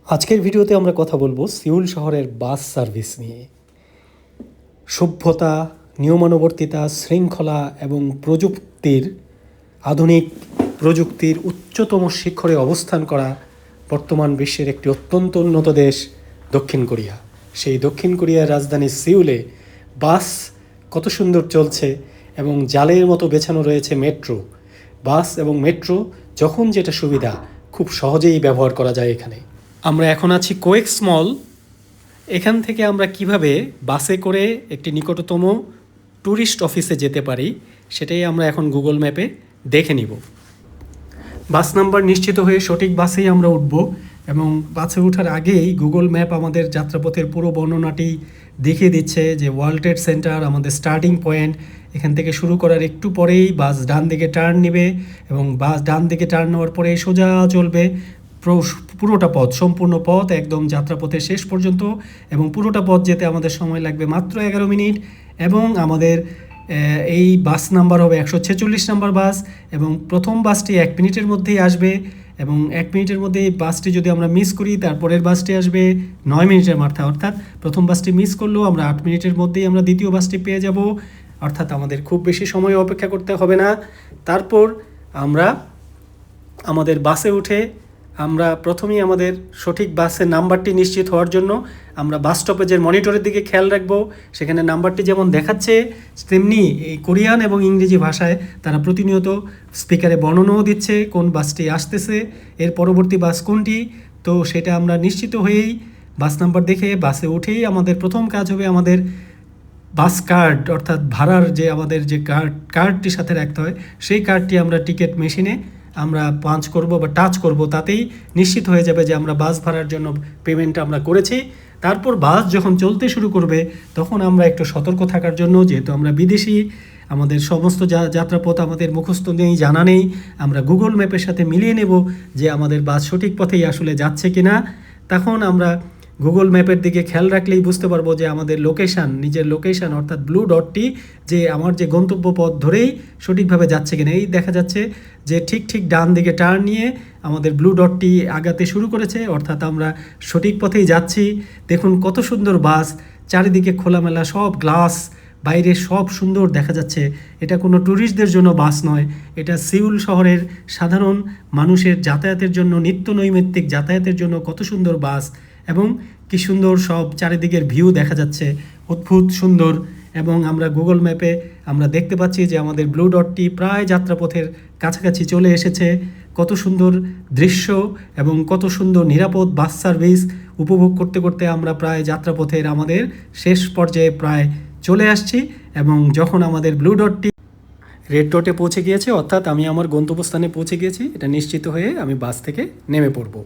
আজকের ভিডিওতে আমরা কথা বলবো সিউল শহরের বাস সার্ভিস নিয়ে। সভ্যতা, নিয়মানুবর্তিতা, শৃঙ্খলা এবং আধুনিক প্রযুক্তির উচ্চতম শিখরে অবস্থান করা বর্তমান বিশ্বের একটি অত্যন্ত উন্নত দেশ দক্ষিণ কোরিয়া। সেই দক্ষিণ কোরিয়ার রাজধানী সিউলে বাস কত সুন্দর চলছে এবং জালের মতো বেছানো রয়েছে মেট্রো। বাস এবং মেট্রো যখন যেটা সুবিধা খুব সহজেই ব্যবহার করা যায় এখানে। আমরা এখন আছি কোয়েক্স মল। এখান থেকে আমরা কিভাবে বাসে করে একটি নিকটতম ট্যুরিস্ট অফিসে যেতে পারি সেটাই আমরা এখন গুগল ম্যাপে দেখে নিব। বাস নাম্বার নিশ্চিত হয়ে সঠিক বাসেই আমরা উঠব এবং বাসে ওঠার আগেই গুগল ম্যাপ আমাদের যাত্রাপথের পুরো বর্ণনাটি দেখিয়ে দিচ্ছে যে ওয়ার্ল্ড ট্রেড সেন্টার আমাদের স্টার্টিং পয়েন্ট। এখান থেকে শুরু করার একটু পরেই বাস ডান দিকে টার্ন নেবে এবং বাস ডান দিকে টার্ন নেওয়ার পরে সোজা চলবে পুরোটা পথ, সম্পূর্ণ পথ একদম যাত্রাপথের শেষ পর্যন্ত, এবং পুরোটা পথ যেতে আমাদের সময় লাগবে মাত্র 11 মিনিট। এবং আমাদের এই বাস নাম্বার হবে 146 নাম্বার বাস এবং প্রথম বাসটি 1 মিনিটের মধ্যেই আসবে এবং 1 মিনিটের মধ্যে এই বাসটি যদি আমরা মিস করি তারপরের বাসটি আসবে 9 মিনিটের মাথায়। অর্থাৎ প্রথম বাসটি মিস করলেও আমরা 8 মিনিটের মধ্যেই আমরা দ্বিতীয় বাসটি পেয়ে যাব। অর্থাৎ আমাদের খুব বেশি সময় অপেক্ষা করতে হবে না। তারপর আমরা আমাদের বাসে উঠে আমরা প্রথমেই আমাদের সঠিক বাসের নাম্বারটি নিশ্চিত হওয়ার জন্য আমরা বাস স্টপেজের মনিটরের দিকে খেয়াল রাখবো। সেখানে নাম্বারটি যেমন দেখাচ্ছে তেমনি এই কোরিয়ান এবং ইংরেজি ভাষায় তারা প্রতিনিয়ত স্পিকারে বর্ণনাও দিচ্ছে কোন বাসটি আসতেছে, এর পরবর্তী বাস কোনটি। তো সেটা আমরা নিশ্চিত হয়েই বাস নাম্বার দেখে বাসে উঠেই আমাদের প্রথম কাজ হবে আমাদের বাস কার্ড, অর্থাৎ ভাড়ার যে আমাদের যে কার্ডটি সাথে রাখতে হয় সেই কার্ডটি আমরা টিকিট মেশিনে আমরা পাঞ্চ করব বা টাচ করব, তাতেই নিশ্চিত হয়ে যাবে যে আমরা বাস ভাড়ার জন্য পেমেন্টটা আমরা করেছি। তারপর বাস যখন চলতে শুরু করবে তখন আমরা একটু সতর্ক থাকার জন্য, যেহেতু আমরা বিদেশি, আমাদের সমস্ত যাত্রাপথ আমাদের মুখস্থ নেই, জানা নেই, আমরা গুগল ম্যাপের সাথে মিলিয়ে নেব যে আমাদের বাস সঠিক পথেই আসলে যাচ্ছে কিনা। তখন আমরা গুগল ম্যাপের দিকে খেয়াল রাখলেই বুঝতে পারবো যে আমাদের লোকেশান, নিজের লোকেশান অর্থাৎ ব্লু ডটটি যে আমার যে গন্তব্য পথ ধরেই সঠিকভাবে যাচ্ছে কিনা। এই দেখা যাচ্ছে যে ঠিক ডান দিকে টার্ন নিয়ে আমাদের ব্লু ডটটি আগাতে শুরু করেছে, অর্থাৎ আমরা সঠিক পথেই যাচ্ছি। দেখুন কত সুন্দর বাস, চারিদিকে খোলামেলা সব গ্লাস, বাইরে সব সুন্দর দেখা যাচ্ছে। এটা কোনো ট্যুরিস্টদের জন্য বাস নয়, এটা সিউল শহরের সাধারণ মানুষের যাতায়াতের জন্য, নিত্য নৈমিত্তিক যাতায়াতের জন্য কত সুন্দর বাস। এবং কি সুন্দর সব চারিদিকের ভিউ দেখা যাচ্ছে, অদ্ভুত সুন্দর। এবং আমরা গুগল ম্যাপে আমরা দেখতে পাচ্ছি যে আমাদের ব্লু ডটটি প্রায় যাত্রাপথের কাছাকাছি চলে এসেছে। কত সুন্দর দৃশ্য এবং কত সুন্দর নিরাপদ বাস সার্ভিস উপভোগ করতে করতে আমরা প্রায় যাত্রাপথের আমাদের শেষ পর্যায়ে প্রায় চলে আসছি। এবং যখন আমাদের ব্লু ডটটি রেড ডটে পৌঁছে গিয়েছে, অর্থাৎ আমি আমার গন্তব্যস্থানে পৌঁছে গিয়েছি, এটা নিশ্চিত হয়ে আমি বাস থেকে নেমে পড়ব।